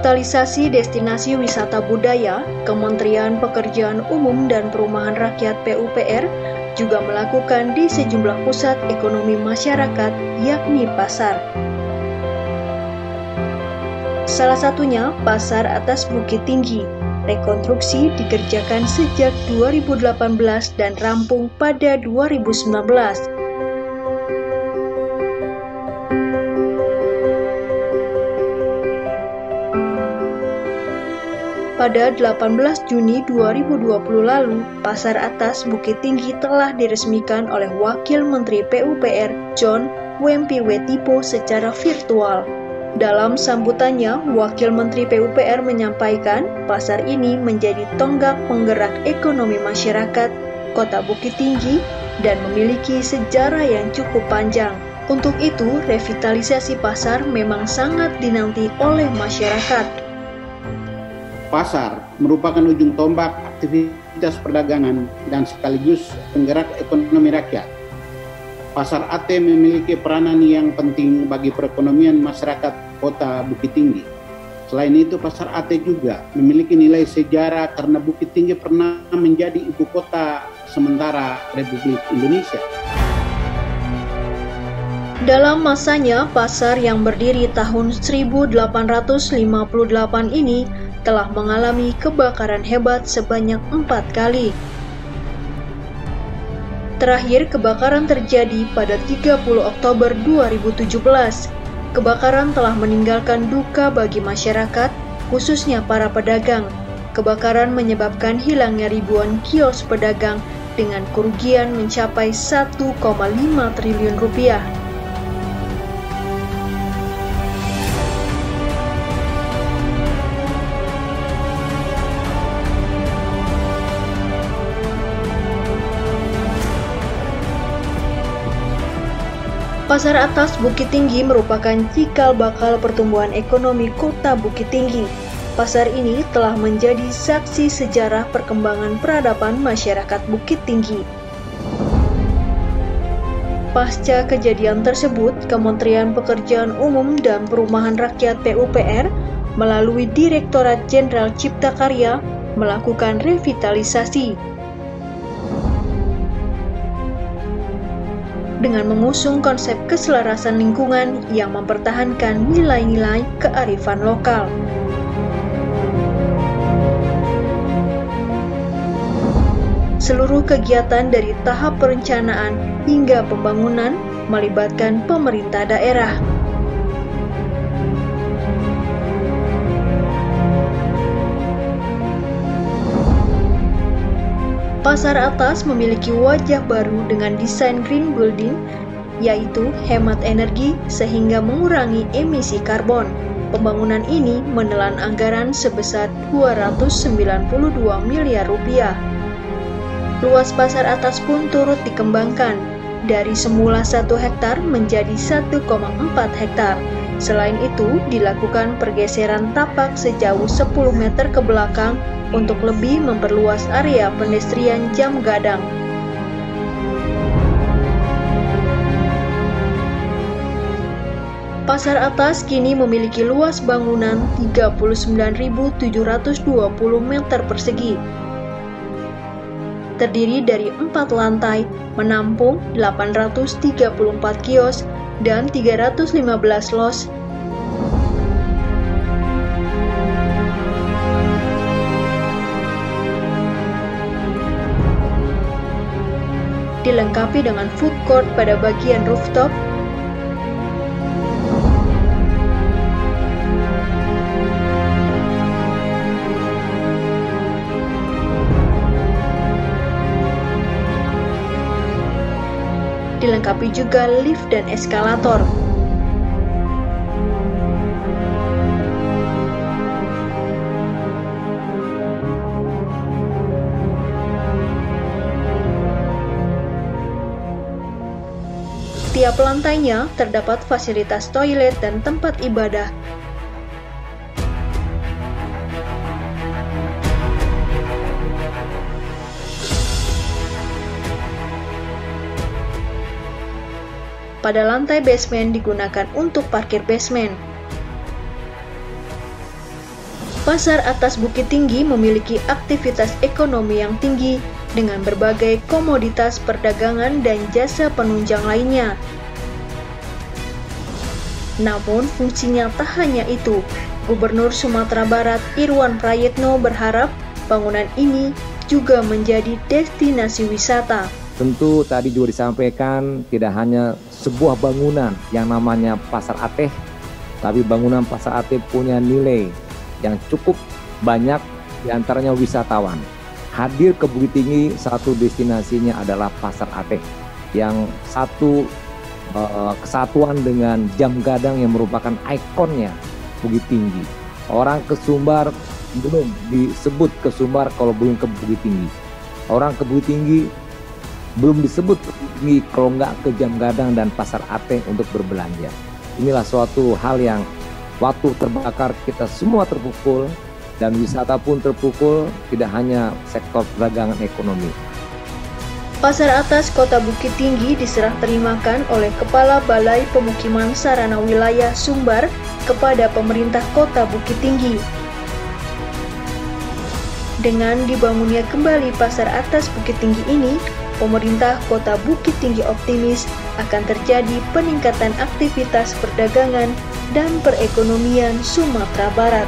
Revitalisasi destinasi wisata budaya, Kementerian Pekerjaan Umum dan Perumahan Rakyat PUPR juga melakukan di sejumlah pusat ekonomi masyarakat, yakni pasar. Salah satunya Pasar Atas Bukit Tinggi. Rekonstruksi dikerjakan sejak 2018 dan rampung pada 2019. Pada 18 Juni 2020 lalu, Pasar Atas Bukit Tinggi telah diresmikan oleh Wakil Menteri PUPR John Wempi Wetipo secara virtual. Dalam sambutannya, Wakil Menteri PUPR menyampaikan pasar ini menjadi tonggak penggerak ekonomi masyarakat Kota Bukit Tinggi dan memiliki sejarah yang cukup panjang. Untuk itu, revitalisasi pasar memang sangat dinanti oleh masyarakat. Pasar merupakan ujung tombak aktivitas perdagangan dan sekaligus penggerak ekonomi rakyat. Pasar AT memiliki peranan yang penting bagi perekonomian masyarakat Kota Bukit Tinggi. Selain itu, Pasar AT juga memiliki nilai sejarah karena Bukit Tinggi pernah menjadi ibu kota sementara Republik Indonesia. Dalam masanya, pasar yang berdiri tahun 1858 ini telah mengalami kebakaran hebat sebanyak 4 kali. Terakhir, kebakaran terjadi pada 30 Oktober 2017. Kebakaran telah meninggalkan duka bagi masyarakat, khususnya para pedagang. Kebakaran menyebabkan hilangnya ribuan kios pedagang dengan kerugian mencapai 1,5 triliun rupiah. Pasar Atas Bukit Tinggi merupakan cikal bakal pertumbuhan ekonomi Kota Bukit Tinggi. Pasar ini telah menjadi saksi sejarah perkembangan peradaban masyarakat Bukit Tinggi. Pasca kejadian tersebut, Kementerian Pekerjaan Umum dan Perumahan Rakyat PUPR melalui Direktorat Jenderal Cipta Karya melakukan revitalisasi dengan mengusung konsep keselarasan lingkungan yang mempertahankan nilai-nilai kearifan lokal. Seluruh kegiatan dari tahap perencanaan hingga pembangunan melibatkan pemerintah daerah. Pasar Atas memiliki wajah baru dengan desain green building, yaitu hemat energi sehingga mengurangi emisi karbon. Pembangunan ini menelan anggaran sebesar 292 miliar rupiah. Luas Pasar Atas pun turut dikembangkan, dari semula 1 hektar menjadi 1,4 hektar. Selain itu, dilakukan pergeseran tapak sejauh 10 meter ke belakang untuk lebih memperluas area pedestrian jam gadang. Pasar Atas kini memiliki luas bangunan 39.720 meter persegi. Terdiri dari 4 lantai, menampung 834 kios dan 315 los. Dilengkapi dengan food court pada bagian rooftop, dilengkapi juga lift dan eskalator. Setiap lantainya terdapat fasilitas toilet dan tempat ibadah. Pada lantai basement digunakan untuk parkir basement. Pasar atas Bukit Tinggi memiliki aktivitas ekonomi yang tinggi dengan berbagai komoditas perdagangan dan jasa penunjang lainnya. Namun fungsinya tak hanya itu. Gubernur Sumatera Barat Irwan Prayitno berharap bangunan ini juga menjadi destinasi wisata. Tentu tadi juga disampaikan tidak hanya sebuah bangunan yang namanya Pasar Ateh, tapi bangunan Pasar Ateh punya nilai yang cukup banyak, diantaranya wisatawan. Hadir ke Bukit Tinggi, satu destinasinya adalah Pasar Ateh, yang satu kesatuan dengan Jam Gadang yang merupakan ikonnya Bukit Tinggi. Orang ke Sumbar belum disebut ke Sumbar kalau belum ke Bukit Tinggi. Orang ke Bukit Tinggi belum disebut ke Bukit Tinggi kalau nggak ke Jam Gadang dan Pasar Ateh untuk berbelanja. Inilah suatu hal yang waktu terbakar kita semua terpukul dan wisata pun terpukul, tidak hanya sektor perdagangan ekonomi. Pasar Atas Kota Bukit Tinggi diserah terimakan oleh Kepala Balai Pemukiman Sarana Wilayah Sumbar kepada pemerintah Kota Bukit Tinggi. Dengan dibangunnya kembali Pasar Atas Bukit Tinggi ini, pemerintah Kota Bukit Tinggi optimis akan terjadi peningkatan aktivitas perdagangan dan perekonomian Sumatera Barat.